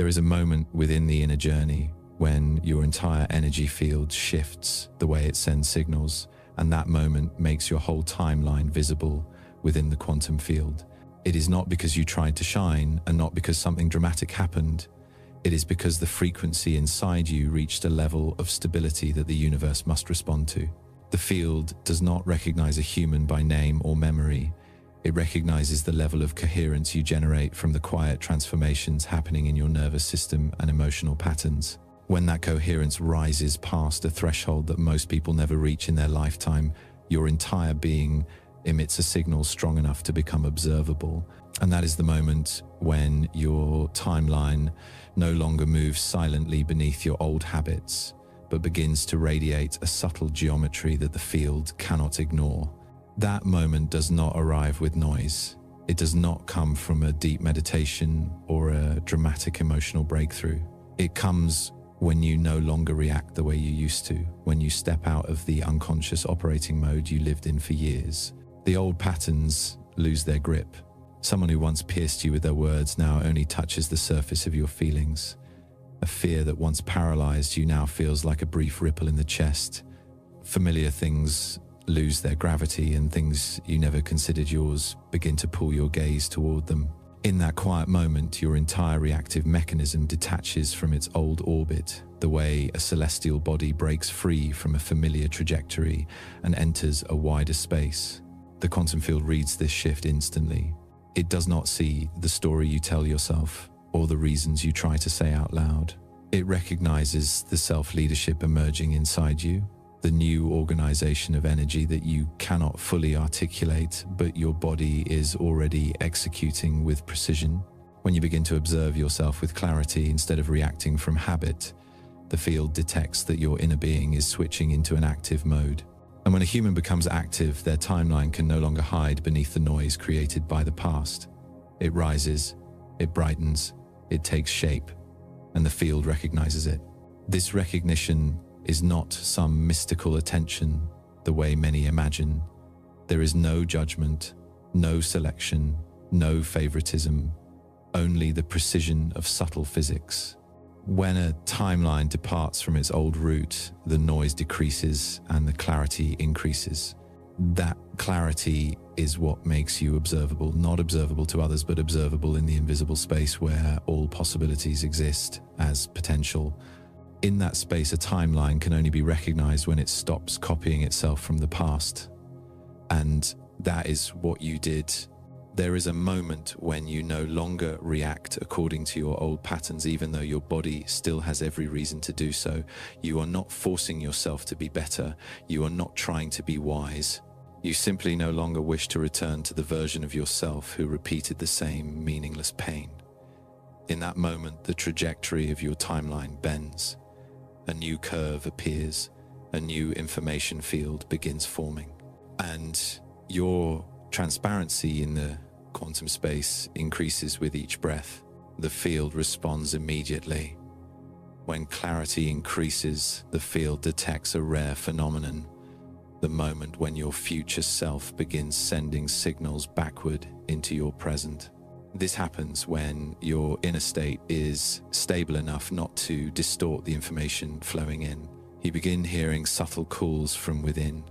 There is a moment within the inner journey when your entire energy field shifts the way it sends signals, and that moment makes your whole timeline visible within the quantum field. It is not because you tried to shine and not because something dramatic happened. It is because the frequency inside you reached a level of stability that the universe must respond to. The field does not recognize a human by name or memory. It recognizes the level of coherence you generate from the quiet transformations happening in your nervous system and emotional patterns. When that coherence rises past a threshold that most people never reach in their lifetime, your entire being emits a signal strong enough to become observable. And that is the moment when your timeline no longer moves silently beneath your old habits, but begins to radiate a subtle geometry that the field cannot ignore. That moment does not arrive with noise. It does not come from a deep meditation or a dramatic emotional breakthrough. It comes when you no longer react the way you used to, when you step out of the unconscious operating mode you lived in for years. The old patterns lose their grip. Someone who once pierced you with their words now only touches the surface of your feelings. A fear that once paralyzed you now feels like a brief ripple in the chest. Familiar things lose their gravity, and things you never considered yours begin to pull your gaze toward them. In that quiet moment, your entire reactive mechanism detaches from its old orbit, the way a celestial body breaks free from a familiar trajectory and enters a wider space. The quantum field reads this shift instantly. It does not see the story you tell yourself or the reasons you try to say out loud. It recognizes the self-leadership emerging inside you, the new organization of energy that you cannot fully articulate, but your body is already executing with precision. When you begin to observe yourself with clarity instead of reacting from habit, the field detects that your inner being is switching into an active mode. And when a human becomes active, their timeline can no longer hide beneath the noise created by the past. It rises, it brightens, it takes shape, and the field recognizes it. This recognition is not some mystical attention the way many imagine. There is no judgment, no selection, no favoritism, only the precision of subtle physics. When a timeline departs from its old route, the noise decreases and the clarity increases. That clarity is what makes you observable, not observable to others, but observable in the invisible space where all possibilities exist as potential. In that space, a timeline can only be recognized when it stops copying itself from the past. And that is what you did. There is a moment when you no longer react according to your old patterns, even though your body still has every reason to do so. You are not forcing yourself to be better. You are not trying to be wise. You simply no longer wish to return to the version of yourself who repeated the same meaningless pain. In that moment, the trajectory of your timeline bends. A new curve appears. A new information field begins forming. And your transparency in the quantum space increases with each breath. The field responds immediately. When clarity increases, the field detects a rare phenomenon, the moment when your future self begins sending signals backward into your present. This happens when your inner state is stable enough not to distort the information flowing in. You begin hearing subtle calls from within,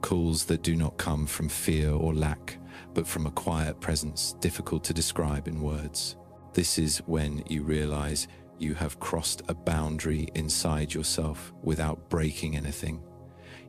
calls that do not come from fear or lack, but from a quiet presence difficult to describe in words. This is when you realize you have crossed a boundary inside yourself without breaking anything.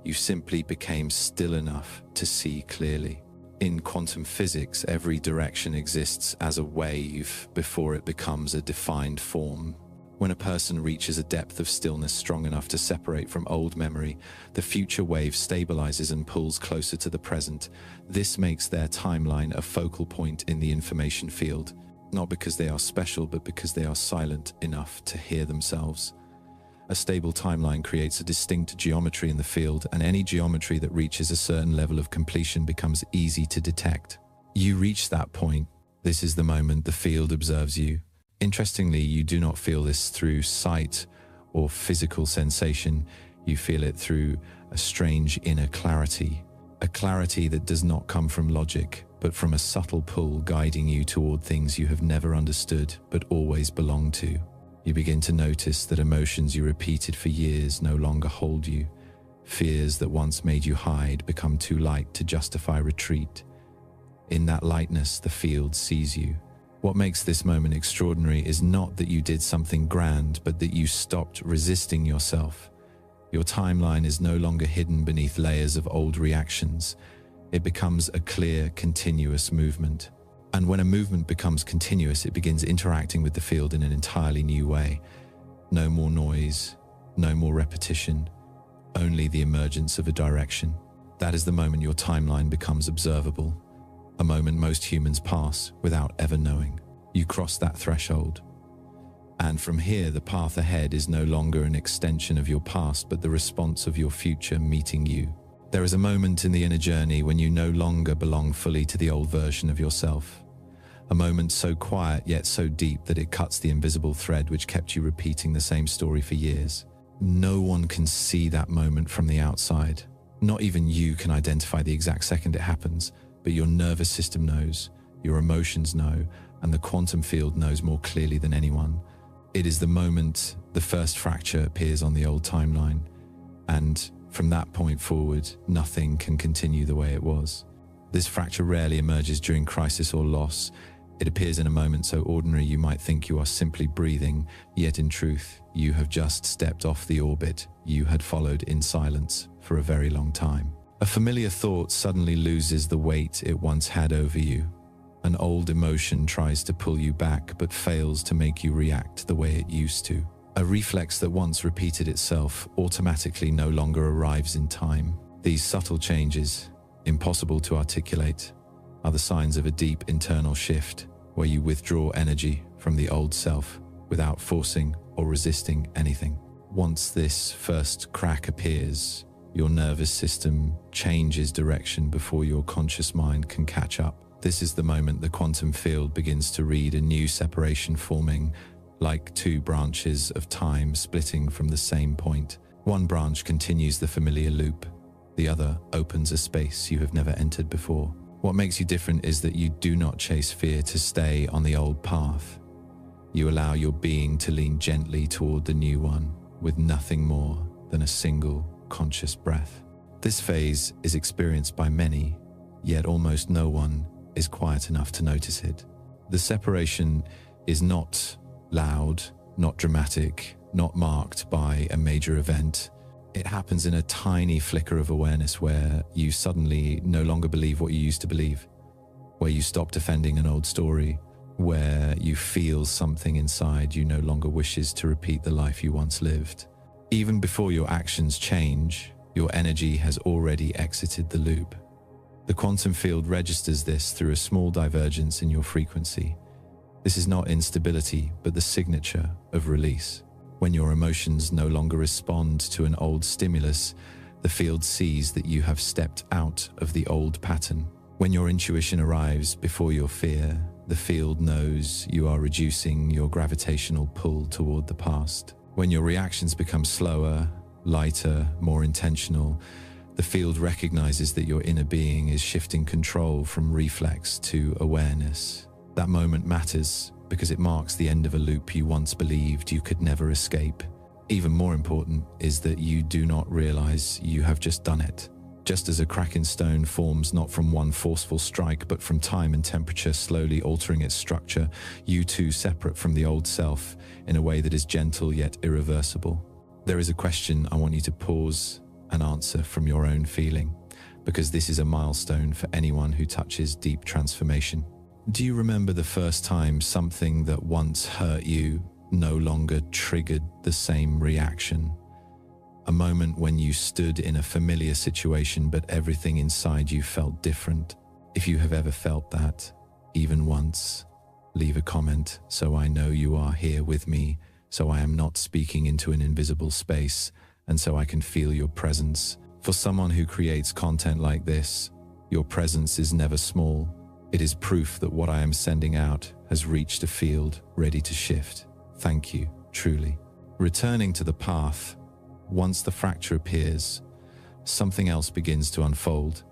You simply became still enough to see clearly. In quantum physics, every direction exists as a wave before it becomes a defined form. When a person reaches a depth of stillness strong enough to separate from old memory, the future wave stabilizes and pulls closer to the present. This makes their timeline a focal point in the information field, not because they are special, but because they are silent enough to hear themselves. A stable timeline creates a distinct geometry in the field, and any geometry that reaches a certain level of completion becomes easy to detect. You reach that point. This is the moment the field observes you. Interestingly, you do not feel this through sight or physical sensation. You feel it through a strange inner clarity, a clarity that does not come from logic, but from a subtle pull guiding you toward things you have never understood but always belonged to. You begin to notice that emotions you repeated for years no longer hold you. Fears that once made you hide become too light to justify retreat. In that lightness, the field sees you. What makes this moment extraordinary is not that you did something grand, but that you stopped resisting yourself. Your timeline is no longer hidden beneath layers of old reactions. It becomes a clear, continuous movement. And when a movement becomes continuous, it begins interacting with the field in an entirely new way. No more noise, no more repetition, only the emergence of a direction. That is the moment your timeline becomes observable, a moment most humans pass without ever knowing. You cross that threshold. And from here, the path ahead is no longer an extension of your past, but the response of your future meeting you. There is a moment in the inner journey when you no longer belong fully to the old version of yourself. A moment so quiet yet so deep that it cuts the invisible thread which kept you repeating the same story for years. No one can see that moment from the outside. Not even you can identify the exact second it happens, but your nervous system knows, your emotions know, and the quantum field knows more clearly than anyone. It is the moment the first fracture appears on the old timeline, and from that point forward, nothing can continue the way it was. This fracture rarely emerges during crisis or loss. It appears in a moment so ordinary you might think you are simply breathing, yet in truth, you have just stepped off the orbit you had followed in silence for a very long time. A familiar thought suddenly loses the weight it once had over you. An old emotion tries to pull you back but fails to make you react the way it used to. A reflex that once repeated itself automatically no longer arrives in time. These subtle changes, impossible to articulate, are the signs of a deep internal shift where you withdraw energy from the old self without forcing or resisting anything. Once this first crack appears, your nervous system changes direction before your conscious mind can catch up. This is the moment the quantum field begins to read a new separation forming, like two branches of time splitting from the same point. One branch continues the familiar loop. The other opens a space you have never entered before. What makes you different is that you do not chase fear to stay on the old path. You allow your being to lean gently toward the new one, with nothing more than a single conscious breath. This phase is experienced by many, yet almost no one is quiet enough to notice it. The separation is not loud, not dramatic, not marked by a major event. It happens in a tiny flicker of awareness where you suddenly no longer believe what you used to believe, where you stop defending an old story, where you feel something inside you no longer wishes to repeat the life you once lived. Even before your actions change, your energy has already exited the loop. The quantum field registers this through a small divergence in your frequency. This is not instability, but the signature of release. When your emotions no longer respond to an old stimulus, the field sees that you have stepped out of the old pattern. When your intuition arrives before your fear, the field knows you are reducing your gravitational pull toward the past. When your reactions become slower, lighter, more intentional, the field recognizes that your inner being is shifting control from reflex to awareness. That moment matters because it marks the end of a loop you once believed you could never escape. Even more important is that you do not realize you have just done it. Just as a crack in stone forms not from one forceful strike but from time and temperature slowly altering its structure, you too separate from the old self in a way that is gentle yet irreversible. There is a question I want you to pause and answer from your own feeling, because this is a milestone for anyone who touches deep transformation. Do you remember the first time something that once hurt you no longer triggered the same reaction? A moment when you stood in a familiar situation but everything inside you felt different. If you have ever felt that, even once, leave a comment so I know you are here with me, so I am not speaking into an invisible space, and so I can feel your presence. For someone who creates content like this, your presence is never small. It is proof that what I am sending out has reached a field ready to shift. Thank you, truly. Returning to the path, once the fracture appears, something else begins to unfold.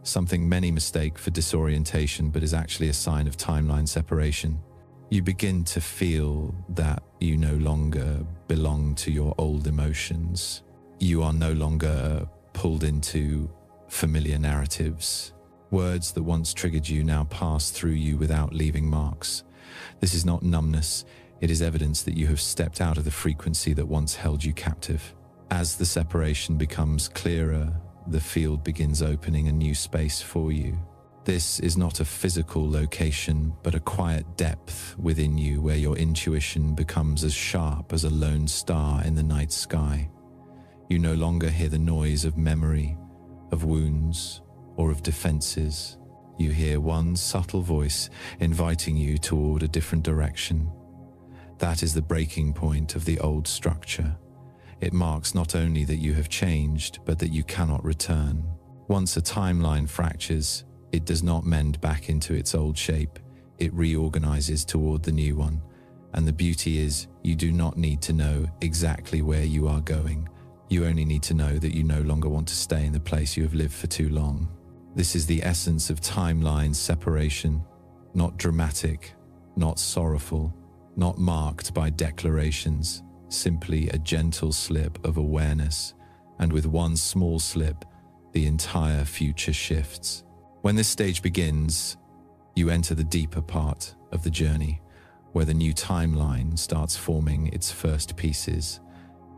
something many mistake for disorientation but is actually a sign of timeline separation. You begin to feel that you no longer belong to your old emotions. You are no longer pulled into familiar narratives. Words that once triggered you now pass through you without leaving marks. This is not numbness, it is evidence that you have stepped out of the frequency that once held you captive. As the separation becomes clearer, the field begins opening a new space for you. This is not a physical location, but a quiet depth within you where your intuition becomes as sharp as a lone star in the night sky. You no longer hear the noise of memory, of wounds, or of defenses. You hear one subtle voice inviting you toward a different direction. That is the breaking point of the old structure. It marks not only that you have changed, but that you cannot return. Once a timeline fractures, it does not mend back into its old shape. It reorganizes toward the new one. And the beauty is, you do not need to know exactly where you are going. You only need to know that you no longer want to stay in the place you have lived for too long. This is the essence of timeline separation. Not dramatic, not sorrowful, not marked by declarations. Simply a gentle slip of awareness, and with one small slip, the entire future shifts. When this stage begins, you enter the deeper part of the journey, where the new timeline starts forming its first pieces,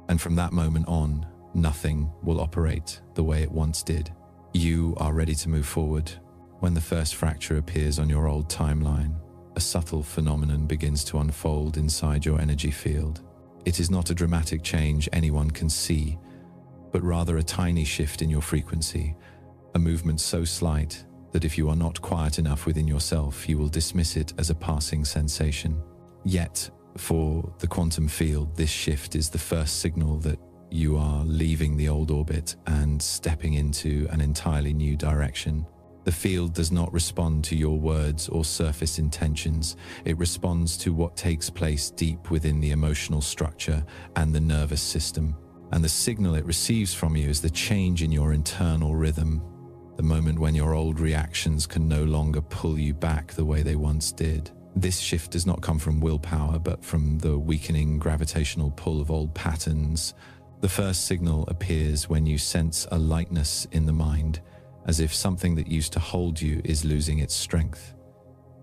and from that moment on, nothing will operate the way it once did. You are ready to move forward. When the first fracture appears on your old timeline, a subtle phenomenon begins to unfold inside your energy field. It is not a dramatic change anyone can see, but rather a tiny shift in your frequency, a movement so slight that if you are not quiet enough within yourself, you will dismiss it as a passing sensation. Yet, for the quantum field, this shift is the first signal that you are leaving the old orbit and stepping into an entirely new direction. The field does not respond to your words or surface intentions. It responds to what takes place deep within the emotional structure and the nervous system. And the signal it receives from you is the change in your internal rhythm, the moment when your old reactions can no longer pull you back the way they once did. This shift does not come from willpower, but from the weakening gravitational pull of old patterns. The first signal appears when you sense a lightness in the mind, as if something that used to hold you is losing its strength.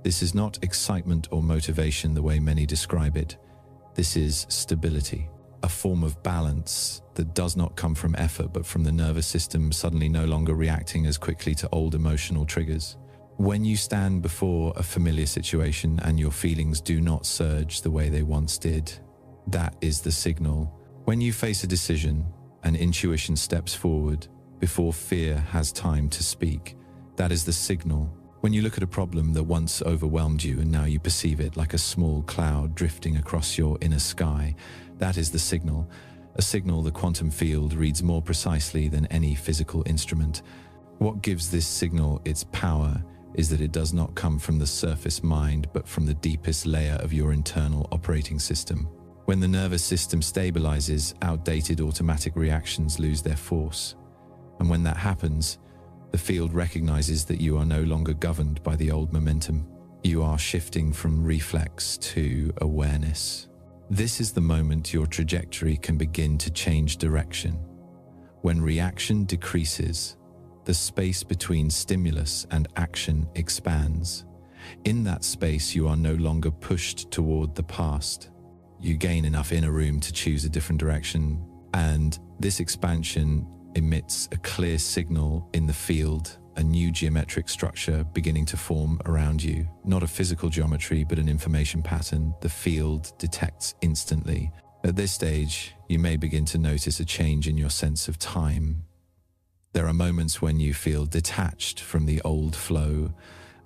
This is not excitement or motivation the way many describe it. This is stability, a form of balance that does not come from effort but from the nervous system suddenly no longer reacting as quickly to old emotional triggers. When you stand before a familiar situation and your feelings do not surge the way they once did, that is the signal. When you face a decision and intuition steps forward, before fear has time to speak, that is the signal. When you look at a problem that once overwhelmed you and now you perceive it like a small cloud drifting across your inner sky, that is the signal. A signal the quantum field reads more precisely than any physical instrument. What gives this signal its power is that it does not come from the surface mind but from the deepest layer of your internal operating system. When the nervous system stabilizes, outdated automatic reactions lose their force. And when that happens, the field recognizes that you are no longer governed by the old momentum. You are shifting from reflex to awareness. This is the moment your trajectory can begin to change direction. When reaction decreases, the space between stimulus and action expands. In that space, you are no longer pushed toward the past. You gain enough inner room to choose a different direction, and this expansion emits a clear signal in the field, a new geometric structure beginning to form around you. Not a physical geometry, but an information pattern the field detects instantly. At this stage, you may begin to notice a change in your sense of time. There are moments when you feel detached from the old flow,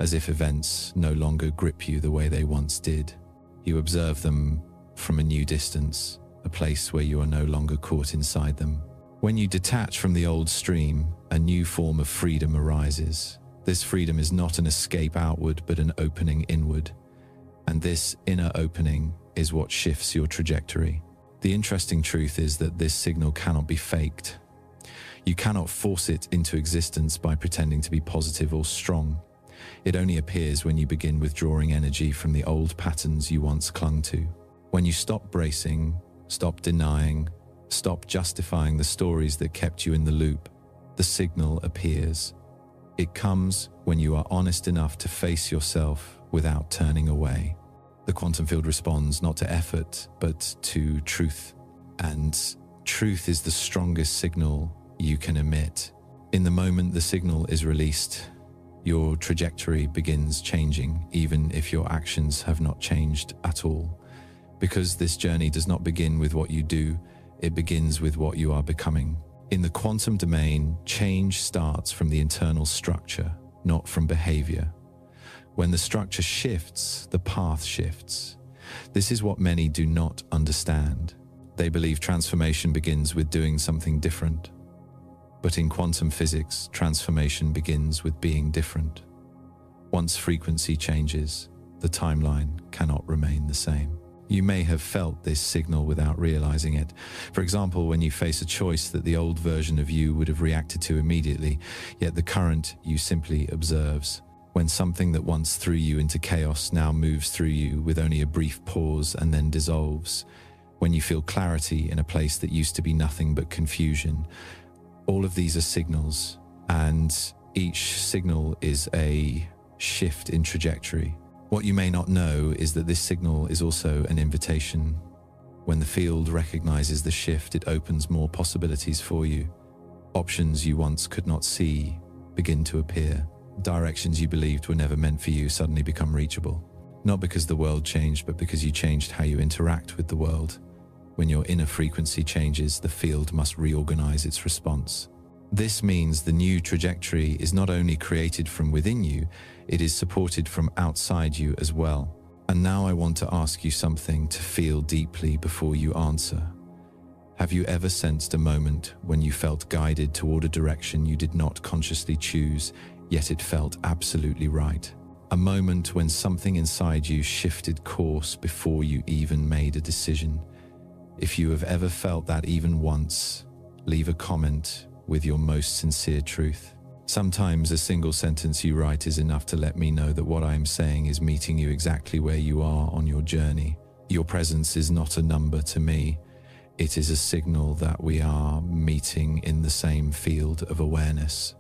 as if events no longer grip you the way they once did. You observe them from a new distance, a place where you are no longer caught inside them. When you detach from the old stream, a new form of freedom arises. This freedom is not an escape outward, but an opening inward. And this inner opening is what shifts your trajectory. The interesting truth is that this signal cannot be faked. You cannot force it into existence by pretending to be positive or strong. It only appears when you begin withdrawing energy from the old patterns you once clung to. When you stop bracing, stop denying, stop justifying the stories that kept you in the loop, the signal appears. It comes when you are honest enough to face yourself without turning away. The quantum field responds not to effort, but to truth. And truth is the strongest signal you can emit. In the moment the signal is released, your trajectory begins changing, even if your actions have not changed at all. Because this journey does not begin with what you do, it begins with what you are becoming. In the quantum domain, change starts from the internal structure, not from behavior. When the structure shifts, the path shifts. This is what many do not understand. They believe transformation begins with doing something different. But in quantum physics, transformation begins with being different. Once frequency changes, the timeline cannot remain the same. You may have felt this signal without realizing it. For example, when you face a choice that the old version of you would have reacted to immediately, yet the current you simply observes. When something that once threw you into chaos now moves through you with only a brief pause and then dissolves. When you feel clarity in a place that used to be nothing but confusion. All of these are signals, and each signal is a shift in trajectory. What you may not know is that this signal is also an invitation. When the field recognizes the shift, it opens more possibilities for you. Options you once could not see begin to appear. Directions you believed were never meant for you suddenly become reachable. Not because the world changed, but because you changed how you interact with the world. When your inner frequency changes, the field must reorganize its response. This means the new trajectory is not only created from within you, it is supported from outside you as well. And now I want to ask you something to feel deeply before you answer. Have you ever sensed a moment when you felt guided toward a direction you did not consciously choose, yet it felt absolutely right? A moment when something inside you shifted course before you even made a decision. If you have ever felt that even once, leave a comment with your most sincere truth. Sometimes a single sentence you write is enough to let me know that what I am saying is meeting you exactly where you are on your journey. Your presence is not a number to me. It is a signal that we are meeting in the same field of awareness.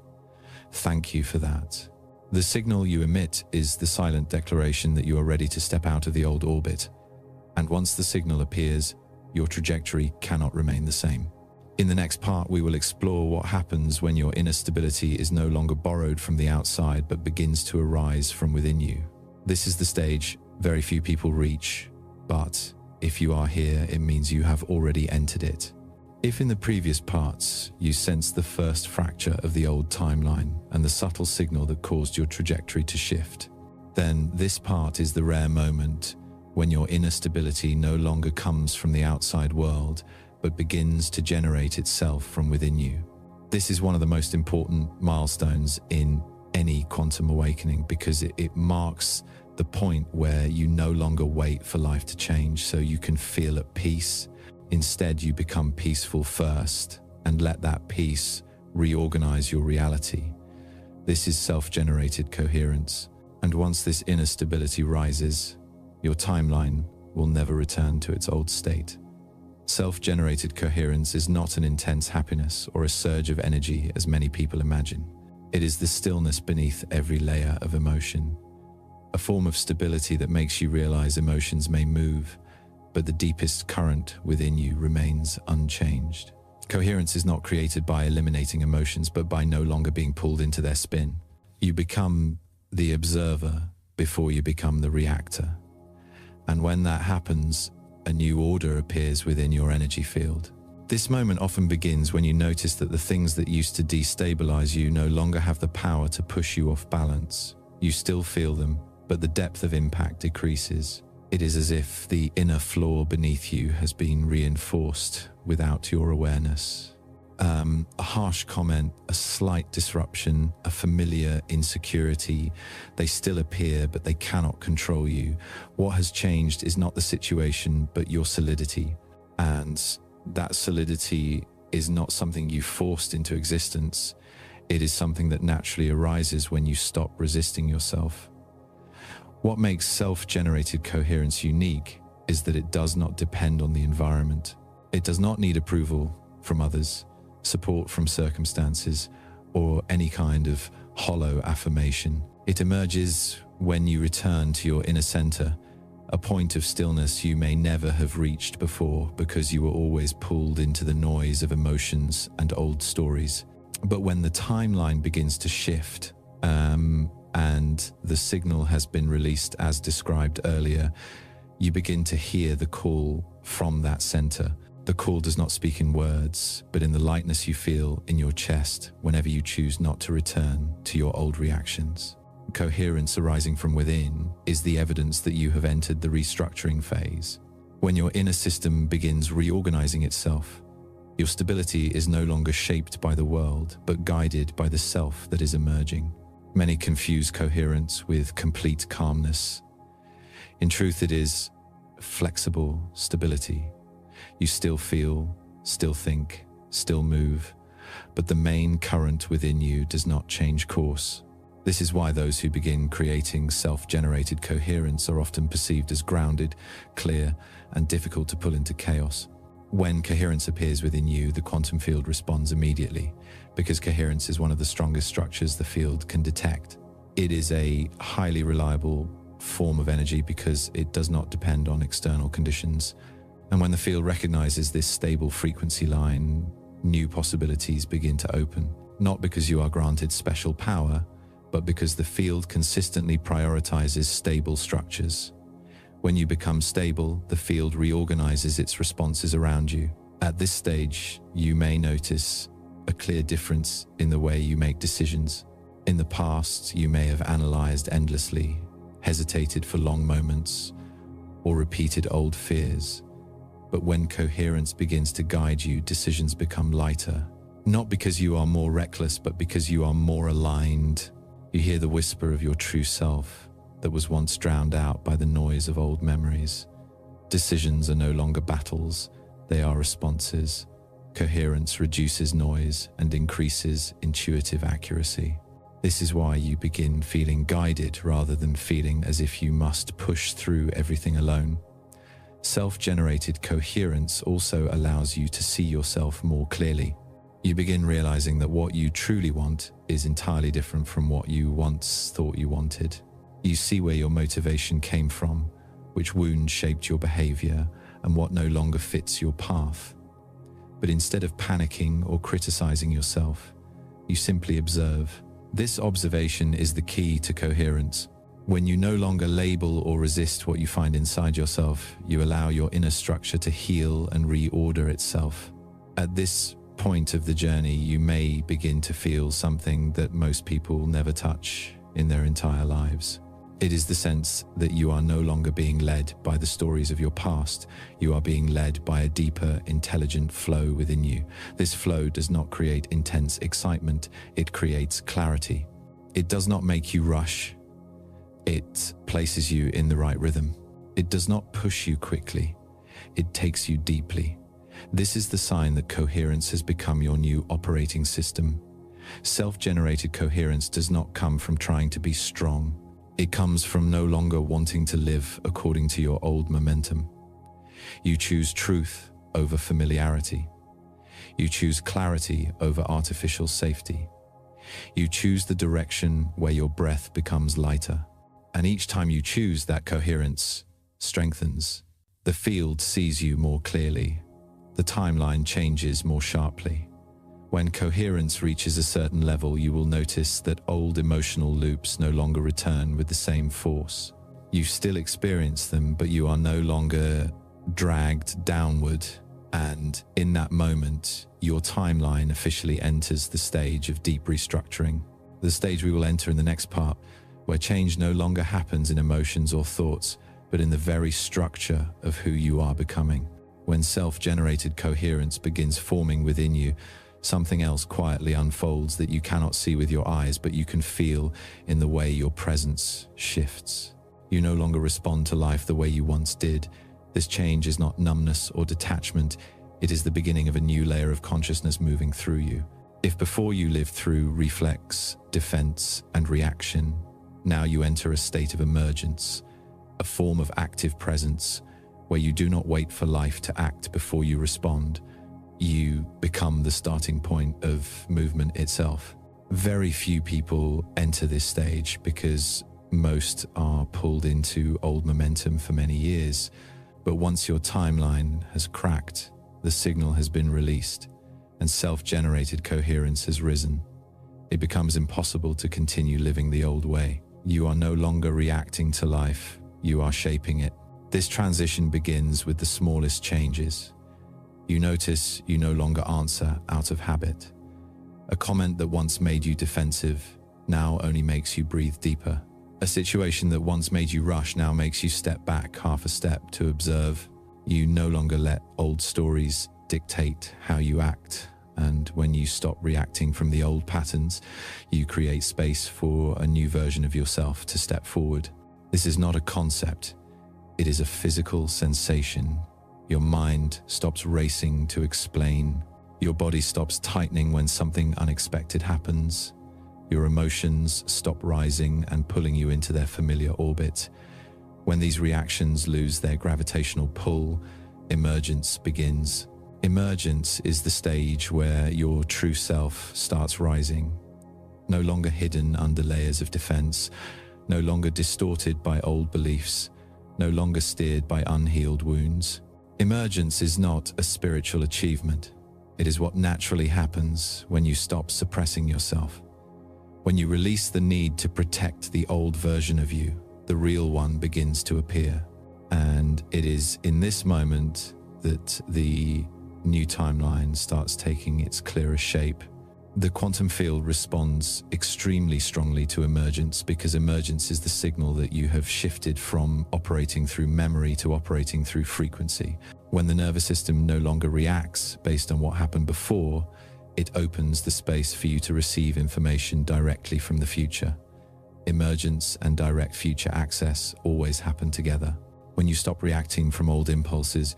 Thank you for that. The signal you emit is the silent declaration that you are ready to step out of the old orbit. And once the signal appears, your trajectory cannot remain the same. In the next part, we will explore what happens when your inner stability is no longer borrowed from the outside, but begins to arise from within you. This is the stage very few people reach, but if you are here, it means you have already entered it. If in the previous parts, you sensed the first fracture of the old timeline and the subtle signal that caused your trajectory to shift, then this part is the rare moment when your inner stability no longer comes from the outside world, but begins to generate itself from within you. This is one of the most important milestones in any quantum awakening because it marks the point where you no longer wait for life to change so you can feel at peace. Instead, you become peaceful first and let that peace reorganize your reality. This is self-generated coherence. And once this inner stability rises, your timeline will never return to its old state. Self-generated coherence is not an intense happiness or a surge of energy as many people imagine. It is the stillness beneath every layer of emotion, a form of stability that makes you realize emotions may move, but the deepest current within you remains unchanged. Coherence is not created by eliminating emotions, but by no longer being pulled into their spin. You become the observer before you become the reactor. And when that happens, a new order appears within your energy field. This moment often begins when you notice that the things that used to destabilize you no longer have the power to push you off balance. You still feel them, but the depth of impact decreases. It is as if the inner floor beneath you has been reinforced without your awareness. A harsh comment, a slight disruption, a familiar insecurity, they still appear, but they cannot control you. What has changed is not the situation, but your solidity. And that solidity is not something you forced into existence. It is something that naturally arises when you stop resisting yourself. What makes self-generated coherence unique is that it does not depend on the environment. It does not need approval from others, support from circumstances, or any kind of hollow affirmation. It emerges when you return to your inner center, a point of stillness you may never have reached before because you were always pulled into the noise of emotions and old stories. But when the timeline begins to shift, and the signal has been released as described earlier, you begin to hear the call from that center. The call does not speak in words, but in the lightness you feel in your chest whenever you choose not to return to your old reactions. Coherence arising from within is the evidence that you have entered the restructuring phase. When your inner system begins reorganizing itself, your stability is no longer shaped by the world, but guided by the self that is emerging. Many confuse coherence with complete calmness. In truth, it is flexible stability. You still feel, still think, still move, but the main current within you does not change course. This is why those who begin creating self-generated coherence are often perceived as grounded, clear, and difficult to pull into chaos. When coherence appears within you, the quantum field responds immediately, because coherence is one of the strongest structures the field can detect. It is a highly reliable form of energy because it does not depend on external conditions. And when the field recognizes this stable frequency line, new possibilities begin to open. Not because you are granted special power, but because the field consistently prioritizes stable structures. When you become stable, the field reorganizes its responses around you. At this stage, you may notice a clear difference in the way you make decisions. In the past, you may have analyzed endlessly, hesitated for long moments, or repeated old fears. But when coherence begins to guide you, decisions become lighter. Not because you are more reckless, but because you are more aligned. You hear the whisper of your true self that was once drowned out by the noise of old memories. Decisions are no longer battles, they are responses. Coherence reduces noise and increases intuitive accuracy. This is why you begin feeling guided rather than feeling as if you must push through everything alone. Self-generated coherence also allows you to see yourself more clearly. You begin realizing that what you truly want is entirely different from what you once thought you wanted. You see where your motivation came from, which wound shaped your behavior, and what no longer fits your path. But instead of panicking or criticizing yourself, you simply observe. This observation is the key to coherence. When you no longer label or resist what you find inside yourself, you allow your inner structure to heal and reorder itself. At this point of the journey, you may begin to feel something that most people never touch in their entire lives. It is the sense that you are no longer being led by the stories of your past. You are being led by a deeper, intelligent flow within you. This flow does not create intense excitement, it creates clarity. It does not make you rush. It places you in the right rhythm. It does not push you quickly. It takes you deeply. This is the sign that coherence has become your new operating system. Self-generated coherence does not come from trying to be strong. It comes from no longer wanting to live according to your old momentum. You choose truth over familiarity. You choose clarity over artificial safety. You choose the direction where your breath becomes lighter. And each time you choose, that coherence strengthens. The field sees you more clearly. The timeline changes more sharply. When coherence reaches a certain level, you will notice that old emotional loops no longer return with the same force. You still experience them, but you are no longer dragged downward. And in that moment, your timeline officially enters the stage of deep restructuring. The stage we will enter in the next part, where change no longer happens in emotions or thoughts, but in the very structure of who you are becoming. When self-generated coherence begins forming within you, something else quietly unfolds that you cannot see with your eyes, but you can feel in the way your presence shifts. You no longer respond to life the way you once did. This change is not numbness or detachment. It is the beginning of a new layer of consciousness moving through you. If before you lived through reflex, defense, and reaction, now you enter a state of emergence, a form of active presence where you do not wait for life to act before you respond. You become the starting point of movement itself. Very few people enter this stage because most are pulled into old momentum for many years. But once your timeline has cracked, the signal has been released, and self-generated coherence has risen. It becomes impossible to continue living the old way. You are no longer reacting to life, you are shaping it. This transition begins with the smallest changes. You notice you no longer answer out of habit. A comment that once made you defensive now only makes you breathe deeper. A situation that once made you rush now makes you step back half a step to observe. You no longer let old stories dictate how you act, and when you stop reacting from the old patterns, you create space for a new version of yourself to step forward. This is not a concept, it is a physical sensation. Your mind stops racing to explain. Your body stops tightening when something unexpected happens. Your emotions stop rising and pulling you into their familiar orbit. When these reactions lose their gravitational pull, emergence begins. Emergence is the stage where your true self starts rising. No longer hidden under layers of defense, no longer distorted by old beliefs, no longer steered by unhealed wounds. Emergence is not a spiritual achievement. It is what naturally happens when you stop suppressing yourself. When you release the need to protect the old version of you, the real one begins to appear. And it is in this moment that the new timeline starts taking its clearest shape. The quantum field responds extremely strongly to emergence because emergence is the signal that you have shifted from operating through memory to operating through frequency. When the nervous system no longer reacts based on what happened before, it opens the space for you to receive information directly from the future. Emergence and direct future access always happen together. When you stop reacting from old impulses,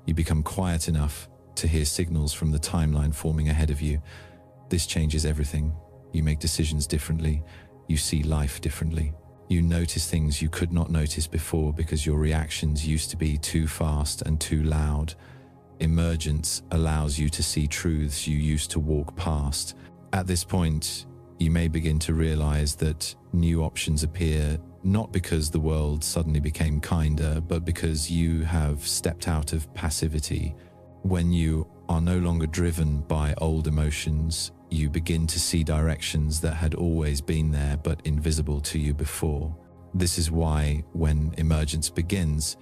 you become quiet enough to hear signals from the timeline forming ahead of you. This changes everything. You make decisions differently. You see life differently. You notice things you could not notice before because your reactions used to be too fast and too loud. Emergence allows you to see truths you used to walk past. At this point, you may begin to realize that new options appear not because the world suddenly became kinder, but because you have stepped out of passivity. When you are no longer driven by old emotions, you begin to see directions that had always been there but invisible to you before. This is why, when emergence begins,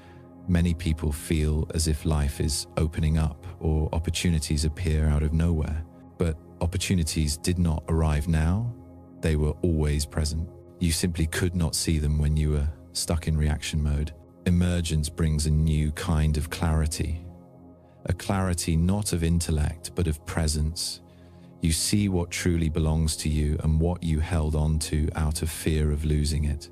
many people feel as if life is opening up or opportunities appear out of nowhere. But opportunities did not arrive now, they were always present. You simply could not see them when you were stuck in reaction mode. Emergence brings a new kind of clarity. A clarity not of intellect, but of presence. You see what truly belongs to you and what you held on to out of fear of losing it.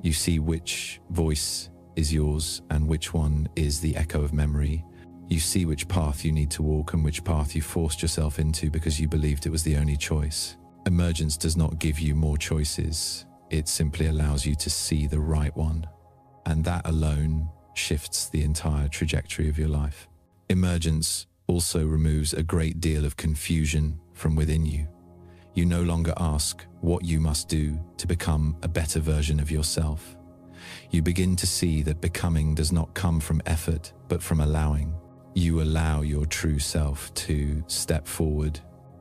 You see which voice is yours and which one is the echo of memory. You see which path you need to walk and which path you forced yourself into because you believed it was the only choice. Emergence does not give you more choices. It simply allows you to see the right one. And that alone shifts the entire trajectory of your life. Emergence also removes a great deal of confusion from within you. You no longer ask what you must do to become a better version of yourself. You begin to see that becoming does not come from effort, but from allowing. You allow your true self to step forward.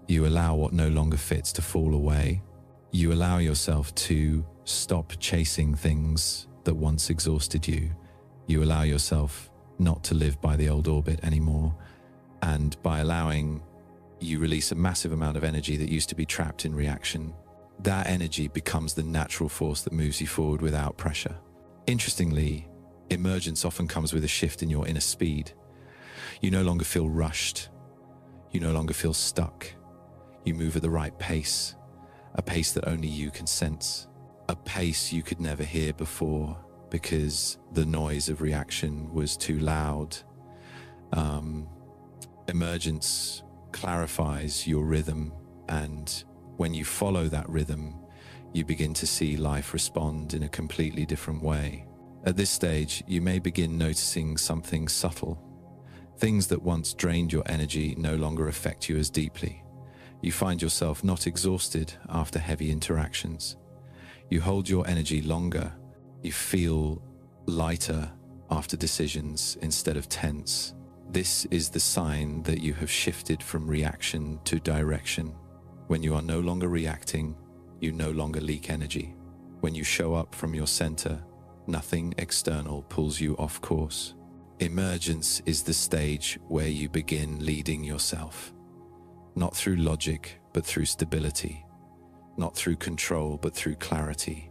You allow what no longer fits to fall away. You allow yourself to stop chasing things that once exhausted you. You allow yourself not to live by the old orbit anymore. And by allowing, you release a massive amount of energy that used to be trapped in reaction. That energy becomes the natural force that moves you forward without pressure. Interestingly, emergence often comes with a shift in your inner speed. You no longer feel rushed. You no longer feel stuck. You move at the right pace, a pace that only you can sense, a pace you could never hear before because the noise of reaction was too loud. Emergence clarifies your rhythm, and when you follow that rhythm, you begin to see life respond in a completely different way. At this stage, you may begin noticing something subtle. Things that once drained your energy no longer affect you as deeply. You find yourself not exhausted after heavy interactions. You hold your energy longer. You feel lighter after decisions instead of tense. This is the sign that you have shifted from reaction to direction. When you are no longer reacting, you no longer leak energy. When you show up from your center, nothing external pulls you off course. Emergence is the stage where you begin leading yourself. Not through logic, but through stability. Not through control, but through clarity.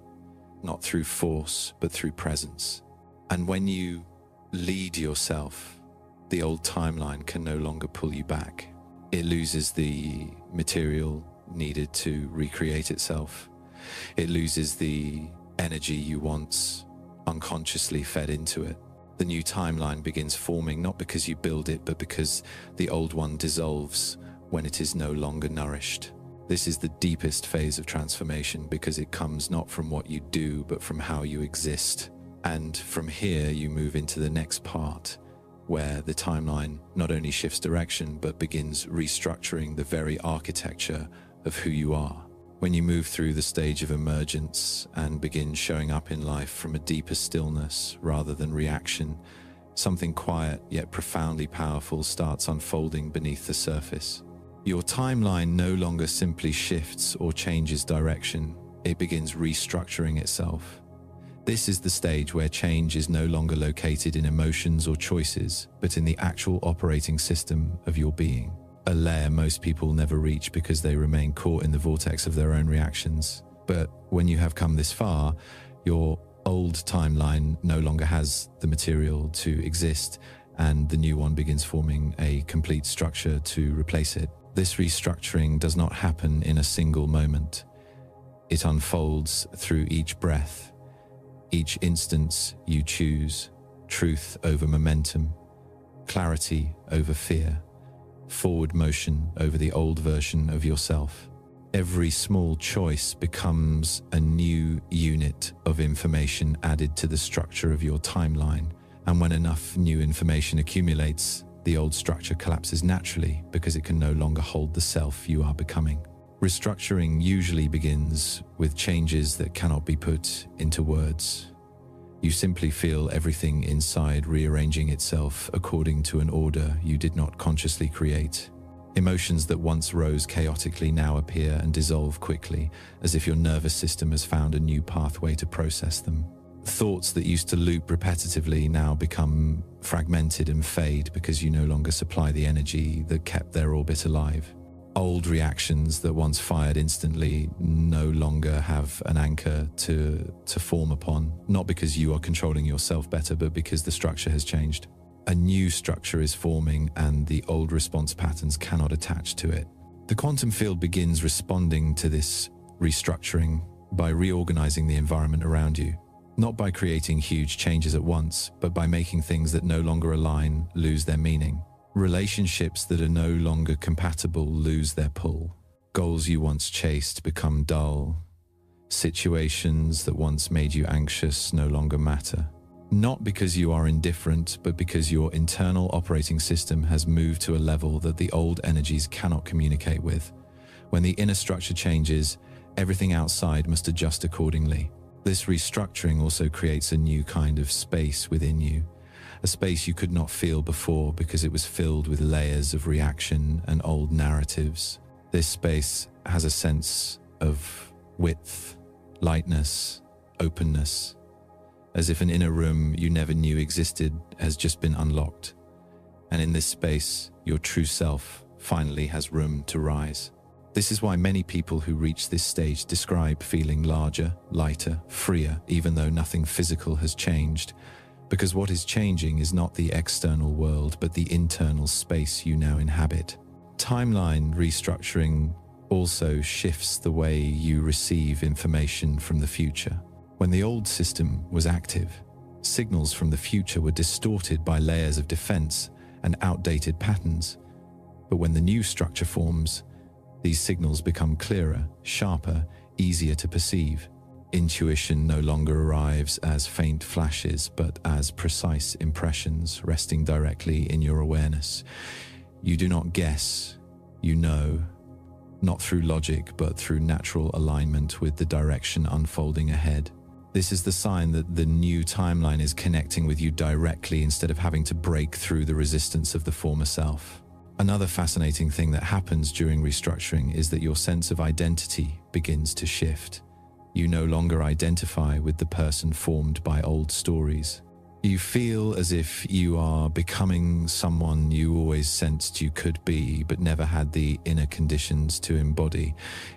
Not through force, but through presence. And when you lead yourself, the old timeline can no longer pull you back. It loses the material needed to recreate itself. It loses the energy you once unconsciously fed into it. The new timeline begins forming not because you build it, but because the old one dissolves when it is no longer nourished. This is the deepest phase of transformation because it comes not from what you do, but from how you exist. And from here, you move into the next part, where the timeline not only shifts direction, but begins restructuring the very architecture of who you are. When you move through the stage of emergence and begin showing up in life from a deeper stillness rather than reaction, something quiet yet profoundly powerful starts unfolding beneath the surface. Your timeline no longer simply shifts or changes direction, it begins restructuring itself. This is the stage where change is no longer located in emotions or choices, but in the actual operating system of your being. A layer most people never reach because they remain caught in the vortex of their own reactions. But when you have come this far, your old timeline no longer has the material to exist, and the new one begins forming a complete structure to replace it. This restructuring does not happen in a single moment. It unfolds through each breath. Each instance you choose, truth over momentum, clarity over fear, forward motion over the old version of yourself. Every small choice becomes a new unit of information added to the structure of your timeline, and when enough new information accumulates, the old structure collapses naturally because it can no longer hold the self you are becoming. Restructuring usually begins with changes that cannot be put into words. You simply feel everything inside rearranging itself according to an order you did not consciously create. Emotions that once rose chaotically now appear and dissolve quickly, as if your nervous system has found a new pathway to process them. Thoughts that used to loop repetitively now become fragmented and fade because you no longer supply the energy that kept their orbit alive. Old reactions that once fired instantly no longer have an anchor to form upon, not because you are controlling yourself better, but because the structure has changed. A new structure is forming and the old response patterns cannot attach to it. The quantum field begins responding to this restructuring by reorganizing the environment around you. Not by creating huge changes at once, but by making things that no longer align lose their meaning. Relationships that are no longer compatible lose their pull. Goals you once chased become dull. Situations that once made you anxious no longer matter. Not because you are indifferent, but because your internal operating system has moved to a level that the old energies cannot communicate with. When the inner structure changes, everything outside must adjust accordingly. This restructuring also creates a new kind of space within you, a space you could not feel before because it was filled with layers of reaction and old narratives. This space has a sense of width, lightness, openness, as if an inner room you never knew existed has just been unlocked. And in this space, your true self finally has room to rise. This is why many people who reach this stage describe feeling larger, lighter, freer, even though nothing physical has changed. Because what is changing is not the external world, but the internal space you now inhabit. Timeline restructuring also shifts the way you receive information from the future. When the old system was active, signals from the future were distorted by layers of defense and outdated patterns. But when the new structure forms, these signals become clearer, sharper, easier to perceive. Intuition no longer arrives as faint flashes, but as precise impressions resting directly in your awareness. You do not guess, you know, not through logic, but through natural alignment with the direction unfolding ahead. This is the sign that the new timeline is connecting with you directly instead of having to break through the resistance of the former self. Another fascinating thing that happens during restructuring is that your sense of identity begins to shift. You no longer identify with the person formed by old stories. You feel as if you are becoming someone you always sensed you could be, but never had the inner conditions to embody.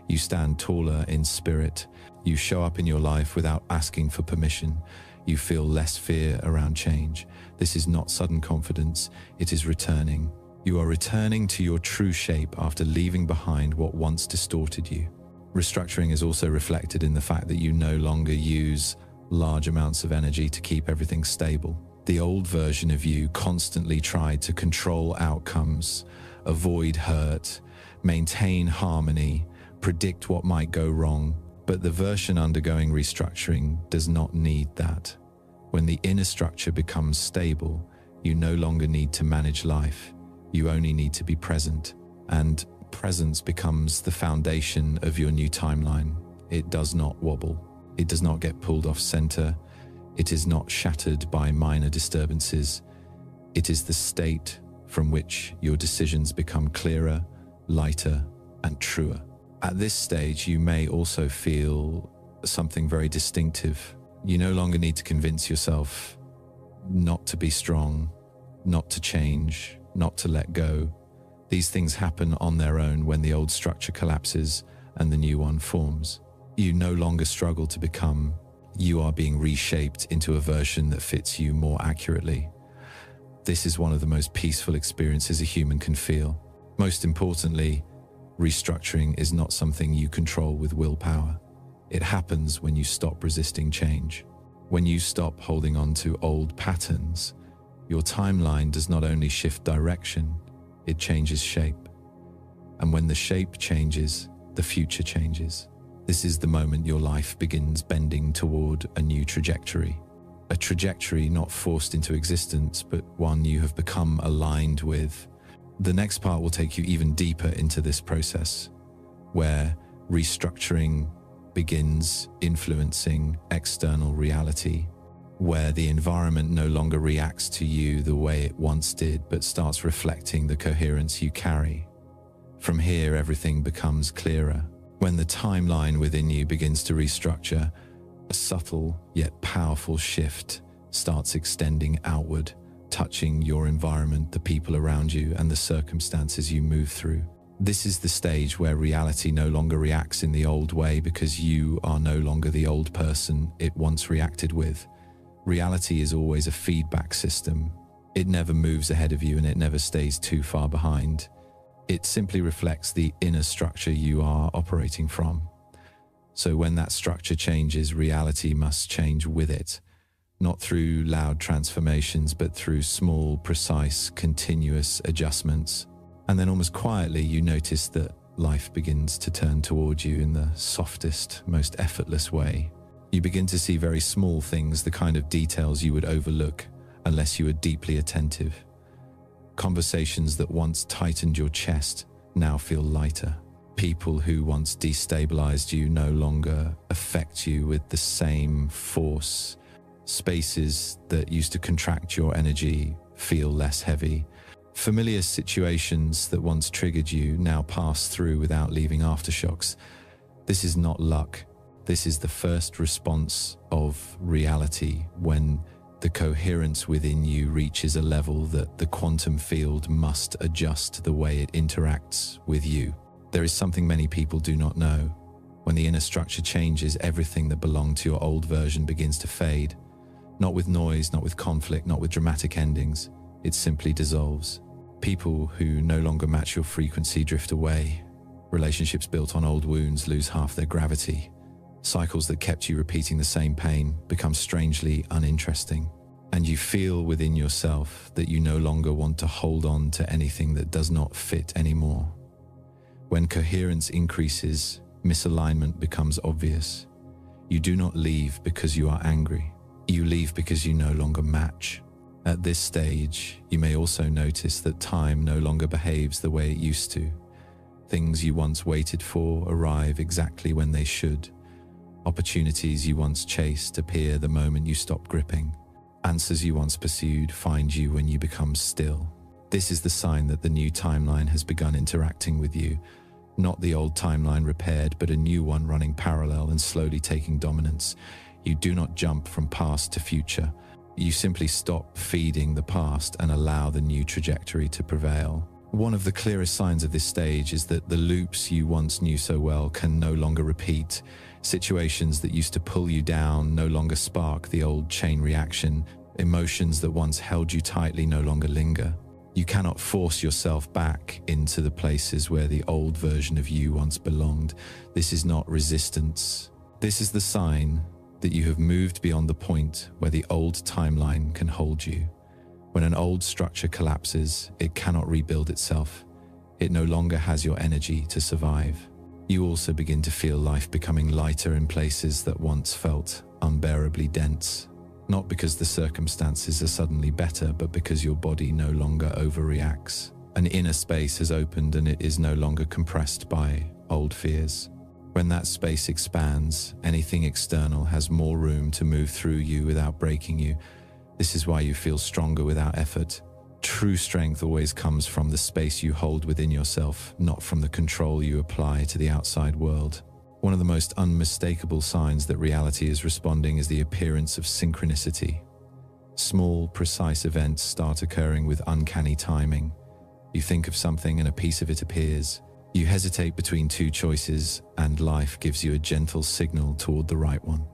You stand taller in spirit. You show up in your life without asking for permission. You feel less fear around change. This is not sudden confidence, it is returning. You are returning to your true shape after leaving behind what once distorted you. Restructuring is also reflected in the fact that you no longer use large amounts of energy to keep everything stable. The old version of you constantly tried to control outcomes, avoid hurt, maintain harmony, predict what might go wrong. But the version undergoing restructuring does not need that. When the inner structure becomes stable, you no longer need to manage life. You only need to be present. And presence becomes the foundation of your new timeline. It does not wobble. It does not get pulled off center. It is not shattered by minor disturbances. It is the state from which your decisions become clearer, lighter, and truer. At this stage, you may also feel something very distinctive. You no longer need to convince yourself not to be strong, not to change, not to let go. These things happen on their own when the old structure collapses and the new one forms. You no longer struggle to become. You are being reshaped into a version that fits you more accurately. This is one of the most peaceful experiences a human can feel. Most importantly, restructuring is not something you control with willpower. It happens when you stop resisting change. When you stop holding on to old patterns, your timeline does not only shift direction, it changes shape. And when the shape changes, the future changes. This is the moment your life begins bending toward a new trajectory. A trajectory not forced into existence, but one you have become aligned with. The next part will take you even deeper into this process, where restructuring begins influencing external reality, where the environment no longer reacts to you the way it once did, but starts reflecting the coherence you carry. From here, everything becomes clearer. When the timeline within you begins to restructure, a subtle yet powerful shift starts extending outward, touching your environment, the people around you, and the circumstances you move through. This is the stage where reality no longer reacts in the old way because you are no longer the old person it once reacted with. Reality is always a feedback system. It never moves ahead of you and it never stays too far behind. It simply reflects the inner structure you are operating from. So when that structure changes, reality must change with it. Not through loud transformations, but through small, precise, continuous adjustments. And then almost quietly, you notice that life begins to turn toward you in the softest, most effortless way. You begin to see very small things, the kind of details you would overlook unless you were deeply attentive. Conversations that once tightened your chest now feel lighter. People who once destabilized you no longer affect you with the same force. Spaces that used to contract your energy feel less heavy. Familiar situations that once triggered you now pass through without leaving aftershocks. This is not luck. This is the first response of reality when the coherence within you reaches a level that the quantum field must adjust the way it interacts with you. There is something many people do not know. When the inner structure changes, everything that belonged to your old version begins to fade. Not with noise, not with conflict, not with dramatic endings. It simply dissolves. People who no longer match your frequency drift away. Relationships built on old wounds lose half their gravity. Cycles that kept you repeating the same pain become strangely uninteresting. And you feel within yourself that you no longer want to hold on to anything that does not fit anymore. When coherence increases, misalignment becomes obvious. You do not leave because you are angry. You leave because you no longer match. At this stage, you may also notice that time no longer behaves the way it used to. Things you once waited for arrive exactly when they should. Opportunities you once chased appear the moment you stop gripping. Answers you once pursued find you when you become still. This is the sign that the new timeline has begun interacting with you. Not the old timeline repaired, but a new one running parallel and slowly taking dominance. You do not jump from past to future. You simply stop feeding the past and allow the new trajectory to prevail. One of the clearest signs of this stage is that the loops you once knew so well can no longer repeat. Situations that used to pull you down no longer spark the old chain reaction. Emotions that once held you tightly no longer linger. You cannot force yourself back into the places where the old version of you once belonged. This is not resistance. This is the sign that you have moved beyond the point where the old timeline can hold you. When an old structure collapses, it cannot rebuild itself. It no longer has your energy to survive. You also begin to feel life becoming lighter in places that once felt unbearably dense. Not because the circumstances are suddenly better, but because your body no longer overreacts. An inner space has opened and it is no longer compressed by old fears. When that space expands, anything external has more room to move through you without breaking you. This is why you feel stronger without effort. True strength always comes from the space you hold within yourself, not from the control you apply to the outside world. One of the most unmistakable signs that reality is responding is the appearance of synchronicity. Small, precise events start occurring with uncanny timing. You think of something and a piece of it appears. You hesitate between two choices, and life gives you a gentle signal toward the right one.